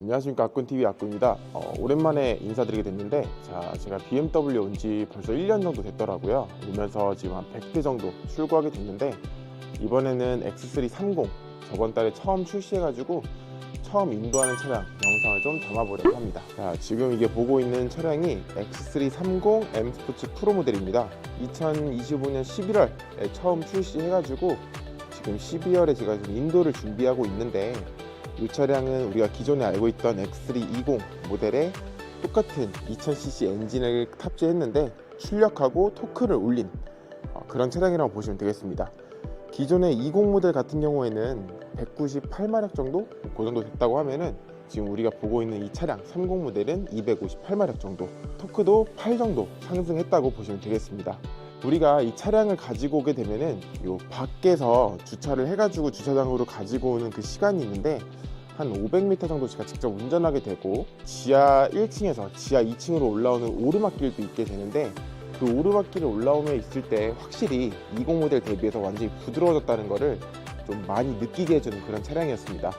안녕하십니까, 아꾼TV 아꾼입니다. 오랜만에 인사드리게 됐는데, 제가 BMW 온 지 벌써 1년 정도 됐더라고요. 오면서 지금 한 100대 정도 출고하게 됐는데, 이번에는 X330 저번 달에 처음 출시해가지고 처음 인도하는 차량 영상을 좀 담아보려고 합니다. 지금 이게 보고 있는 차량이 X330 M 스포츠 프로 모델입니다. 2025년 11월에 처음 출시해가지고 지금 12월에 제가 지금 인도를 준비하고 있는데, 이 차량은 우리가 기존에 알고 있던 X320 모델에 똑같은 2000cc 엔진을 탑재했는데 출력하고 토크를 올린 그런 차량이라고 보시면 되겠습니다. 기존의 20 모델 같은 경우에는 198마력 정도? 그 정도 됐다고 하면은 지금 우리가 보고 있는 이 차량 30 모델은 258마력 정도, 토크도 8 정도 상승했다고 보시면 되겠습니다. 우리가 이 차량을 가지고 오게 되면은 요 밖에서 주차를 해가지고 주차장으로 가지고 오는 그 시간이 있는데, 한 500m 정도 제가 직접 운전하게 되고 지하 1층에서 지하 2층으로 올라오는 오르막길도 있게 되는데, 그 오르막길을 올라오며 있을 때 확실히 20 모델 대비해서 완전히 부드러워졌다는 거를 좀 많이 느끼게 해주는 그런 차량이었습니다.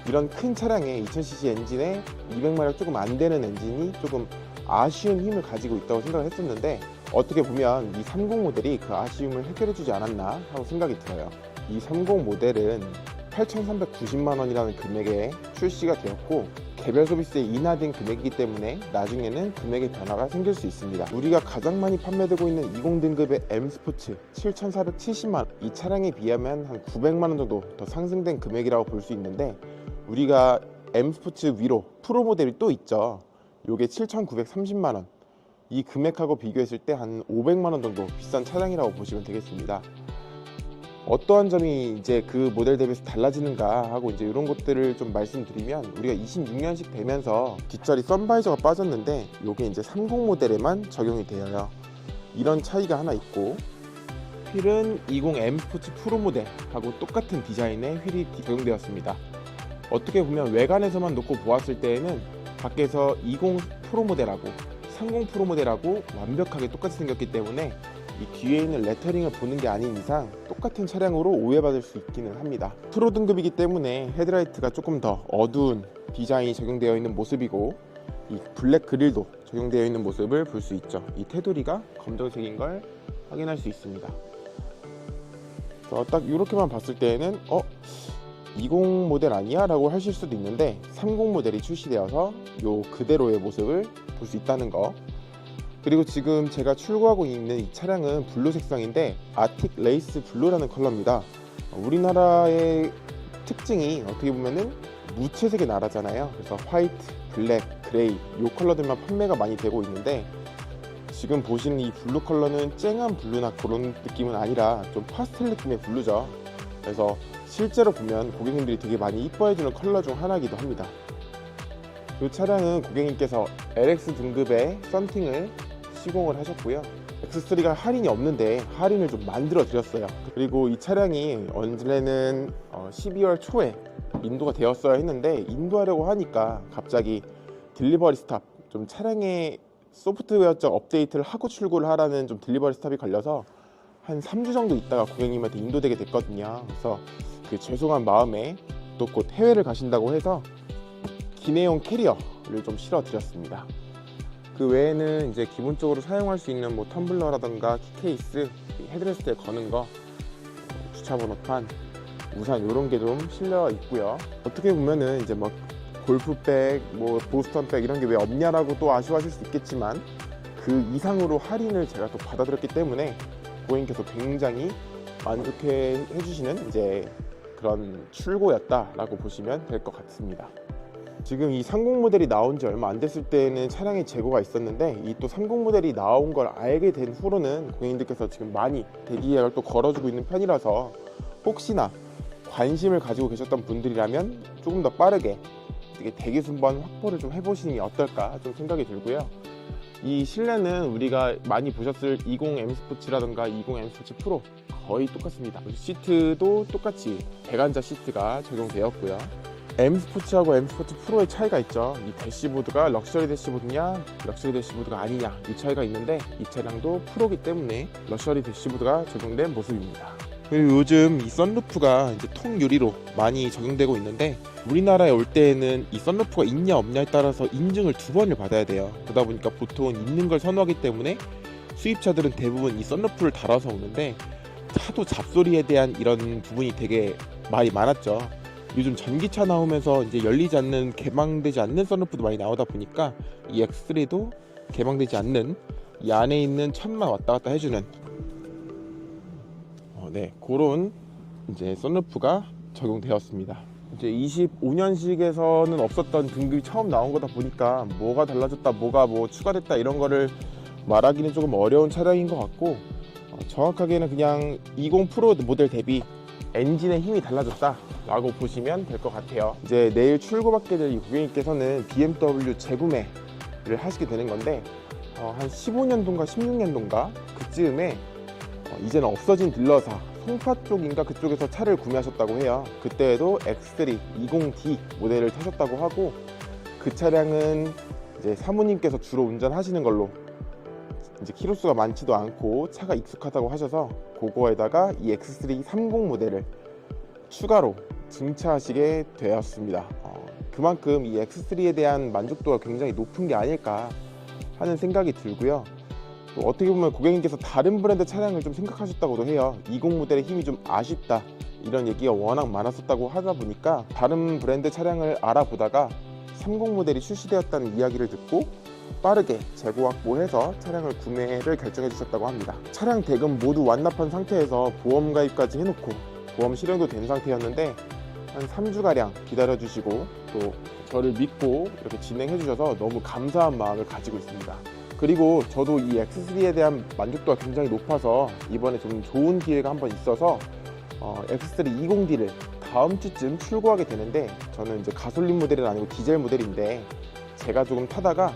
이런 큰 차량에 2000cc 엔진에 200마력 조금 안 되는 엔진이 조금 아쉬운 힘을 가지고 있다고 생각을 했었는데, 어떻게 보면 이 30 모델이 그 아쉬움을 해결해주지 않았나 하고 생각이 들어요. 이 30 모델은 8,390만 원이라는 금액에 출시가 되었고, 개별 소비세에 인하된 금액이기 때문에 나중에는 금액의 변화가 생길 수 있습니다. 우리가 가장 많이 판매되고 있는 20 등급의 M 스포츠 7,470만 원, 이 차량에 비하면 한 900만 원 정도 더 상승된 금액이라고 볼 수 있는데, 우리가 M 스포츠 위로 프로 모델이 또 있죠. 요게 7,930만 원, 이 금액하고 비교했을 때 한 500만 원 정도 비싼 차량이라고 보시면 되겠습니다. 어떠한 점이 이제 그 모델 대비해서 달라지는가 하고 이제 이런 것들을 좀 말씀드리면, 우리가 26년식 되면서 뒷자리 선바이저가 빠졌는데 이게 이제 30 모델에만 적용이 되어요. 이런 차이가 하나 있고, 휠은 20 M 스포츠 프로 모델하고 똑같은 디자인의 휠이 적용되었습니다. 어떻게 보면 외관에서만 놓고 보았을 때에는 밖에서 20 프로 모델하고 30 프로 모델하고 완벽하게 똑같이 생겼기 때문에 이 뒤에 있는 레터링을 보는 게 아닌 이상 똑같은 차량으로 오해받을 수 있기는 합니다. 프로 등급이기 때문에 헤드라이트가 조금 더 어두운 디자인이 적용되어 있는 모습이고, 이 블랙 그릴도 적용되어 있는 모습을 볼 수 있죠. 이 테두리가 검정색인 걸 확인할 수 있습니다. 딱 이렇게만 봤을 때에는 20 모델 아니야? 라고 하실 수도 있는데, 30 모델이 출시되어서 요 그대로의 모습을 볼 수 있다는 거. 그리고 지금 제가 출고하고 있는 이 차량은 블루 색상인데 아틱 레이스 블루라는 컬러입니다. 우리나라의 특징이 어떻게 보면은 무채색의 나라잖아요. 그래서 화이트, 블랙, 그레이 이 컬러들만 판매가 많이 되고 있는데, 지금 보시는 이 블루 컬러는 쨍한 블루나 그런 느낌은 아니라 좀 파스텔 느낌의 블루죠. 그래서 실제로 보면 고객님들이 되게 많이 이뻐해주는 컬러 중 하나이기도 합니다. 이 차량은 고객님께서 LX 등급의 썬팅을 시공을 하셨고요. X3가 할인이 없는데 할인을 좀 만들어 드렸어요. 그리고 이 차량이 원래는 12월 초에 인도가 되었어야 했는데, 인도하려고 하니까 갑자기 딜리버리 스탑, 좀 차량의 소프트웨어적 업데이트를 하고 출고를 하라는 좀 딜리버리 스탑이 걸려서 한 3주 정도 있다가 고객님한테 인도되게 됐거든요. 그래서 그 죄송한 마음에 또 곧 해외를 가신다고 해서 기내용 캐리어를 좀 실어 드렸습니다. 그 외에는 이제 기본적으로 사용할 수 있는 뭐 텀블러라던가 키케이스, 헤드레스트에 거는 거, 주차번호판, 우산 이런 게 좀 실려 있고요. 어떻게 보면은 이제 막 골프백, 뭐 보스턴백 이런 게 왜 없냐라고 또 아쉬워하실 수 있겠지만, 그 이상으로 할인을 제가 또 받아들였기 때문에 고객님께서 굉장히 만족해 해주시는 이제 그런 출고였다라고 보시면 될 것 같습니다. 지금 이 30 모델이 나온 지 얼마 안 됐을 때는 차량의 재고가 있었는데, 이 또 30 모델이 나온 걸 알게 된 후로는 고객님들께서 지금 많이 대기 예약을 또 걸어주고 있는 편이라서, 혹시나 관심을 가지고 계셨던 분들이라면 조금 더 빠르게 대기 순번 확보를 좀 해보시는 게 어떨까 좀 생각이 들고요. 이 실내는 우리가 많이 보셨을 20 M 스포츠라던가 20 M 스포츠 프로 거의 똑같습니다. 시트도 똑같이 대관자 시트가 적용되었고요. M 스포츠하고 M 스포츠 프로의 차이가 있죠. 이 대시보드가 럭셔리 대시보드냐 럭셔리 대시보드가 아니냐, 이 차이가 있는데, 이 차량도 프로기 때문에 럭셔리 대시보드가 적용된 모습입니다. 그리고 요즘 이 썬루프가 이제 통유리로 많이 적용되고 있는데, 우리나라에 올 때에는 이 썬루프가 있냐 없냐에 따라서 인증을 2번을 받아야 돼요. 그러다 보니까 보통은 있는 걸 선호하기 때문에 수입차들은 대부분 이 썬루프를 달아서 오는데, 차도 잡소리에 대한 이런 부분이 되게 말이 많았죠. 요즘 전기차 나오면서 이제 열리지 않는, 개방되지 않는 썬루프도 많이 나오다 보니까 이 X3도 개방되지 않는, 이 안에 있는 천만 왔다 갔다 해주는 네, 그런 이제 썬루프가 적용되었습니다. 이제 25년식에서는 없었던 등급이 처음 나온 거다 보니까 뭐가 달라졌다, 뭐가 뭐 추가됐다 이런 거를 말하기는 조금 어려운 차량인 것 같고, 정확하게는 그냥 20 프로 모델 대비 엔진의 힘이 달라졌다 라고 보시면 될 것 같아요. 이제 내일 출고받게 될 이 고객님께서는 BMW 재구매를 하시게 되는 건데, 한 15년도인가 16년도인가 그쯤에 이제는 없어진 딜러사 송파 쪽인가 그쪽에서 차를 구매하셨다고 해요. 그때에도 X3 20D 모델을 타셨다고 하고, 그 차량은 이제 사모님께서 주로 운전하시는 걸로, 이제 키로수가 많지도 않고 차가 익숙하다고 하셔서 그거에다가 이 X3 30 모델을 추가로 증차하시게 되었습니다. 그만큼 이 X3에 대한 만족도가 굉장히 높은 게 아닐까 하는 생각이 들고요. 또 어떻게 보면 고객님께서 다른 브랜드 차량을 좀 생각하셨다고도 해요. 20 모델의 힘이 좀 아쉽다 이런 얘기가 워낙 많았었다고 하다 보니까 다른 브랜드 차량을 알아보다가 30 모델이 출시되었다는 이야기를 듣고 빠르게 재고 확보해서 차량을 구매를 결정해 주셨다고 합니다. 차량 대금 모두 완납한 상태에서 보험 가입까지 해놓고 보험 실행도 된 상태였는데, 한 3주가량 기다려 주시고 또 저를 믿고 이렇게 진행해 주셔서 너무 감사한 마음을 가지고 있습니다. 그리고 저도 이 X3에 대한 만족도가 굉장히 높아서 이번에 좀 좋은 기회가 한번 있어서 X3 20D를 다음 주쯤 출고하게 되는데, 저는 이제 가솔린 모델은 아니고 디젤 모델인데, 제가 조금 타다가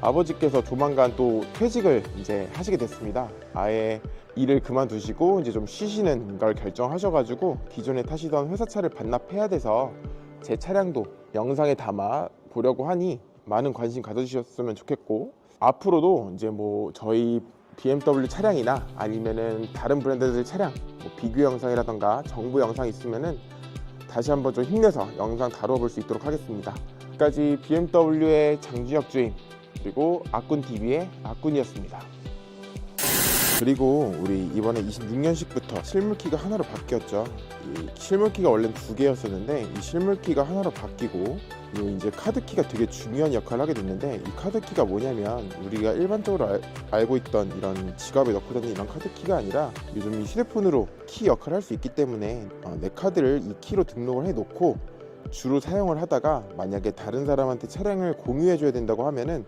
아버지께서 조만간 또 퇴직을 이제 하시게 됐습니다. 아예 일을 그만두시고 이제 좀 쉬시는 걸 결정하셔가지고 기존에 타시던 회사차를 반납해야 돼서 제 차량도 영상에 담아 보려고 하니 많은 관심 가져주셨으면 좋겠고, 앞으로도 이제 뭐 저희 BMW 차량이나 아니면은 다른 브랜드들 차량 뭐 비교 영상이라던가 정보 영상 있으면은 다시 한번 좀 힘내서 영상 다뤄볼 수 있도록 하겠습니다. 지금까지 BMW의 장준혁 주임, 그리고 아꾼TV의 아꾼이었습니다. 그리고 우리 이번에 26년식부터 실물키가 하나로 바뀌었죠. 이 실물키가 원래는 2개였었는데 이 실물키가 하나로 바뀌고, 그리고 이제 카드키가 되게 중요한 역할을 하게 됐는데, 이 카드키가 뭐냐면 우리가 일반적으로 알고 있던 이런 지갑에 넣고 다니는 이런 카드키가 아니라, 요즘 이 휴대폰으로 키 역할을 할 수 있기 때문에 내 카드를 이 키로 등록을 해 놓고 주로 사용을 하다가 만약에 다른 사람한테 차량을 공유해 줘야 된다고 하면은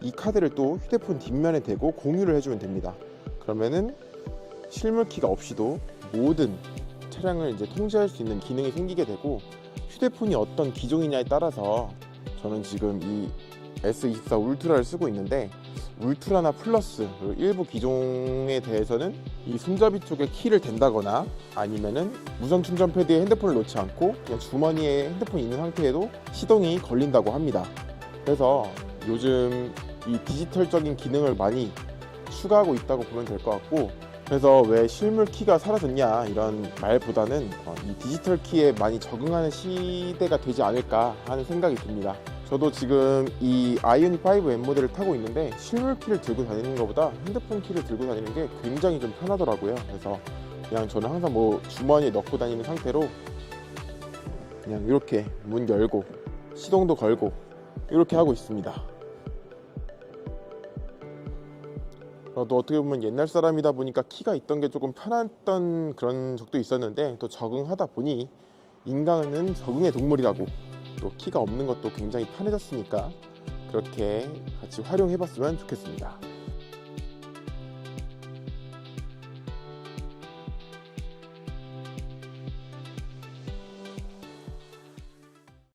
이 카드를 또 휴대폰 뒷면에 대고 공유를 해주면 됩니다. 그러면은 실물키가 없이도 모든 차량을 이제 통제할 수 있는 기능이 생기게 되고, 휴대폰이 어떤 기종이냐에 따라서 저는 지금 이 S24 울트라를 쓰고 있는데, 울트라나 플러스 그리고 일부 기종에 대해서는 이 손잡이 쪽에 키를 댄다거나 아니면은 무선 충전 패드에 핸드폰을 놓지 않고 그냥 주머니에 핸드폰이 있는 상태에도 시동이 걸린다고 합니다. 그래서 요즘 이 디지털적인 기능을 많이 추가하고 있다고 보면 될 것 같고, 그래서 왜 실물 키가 사라졌냐 이런 말보다는 이 디지털 키에 많이 적응하는 시대가 되지 않을까 하는 생각이 듭니다. 저도 지금 이 아이오닉 5 M 모델을 타고 있는데 실물 키를 들고 다니는 것보다 핸드폰 키를 들고 다니는 게 굉장히 좀 편하더라고요. 그래서 그냥 저는 항상 뭐 주머니에 넣고 다니는 상태로 그냥 이렇게 문 열고 시동도 걸고 이렇게 하고 있습니다. 또 어떻게 보면 옛날 사람이다 보니까 키가 있던 게 조금 편했던 그런 적도 있었는데, 또 적응하다 보니 인간은 적응의 동물이라고, 또 키가 없는 것도 굉장히 편해졌으니까 그렇게 같이 활용해 봤으면 좋겠습니다.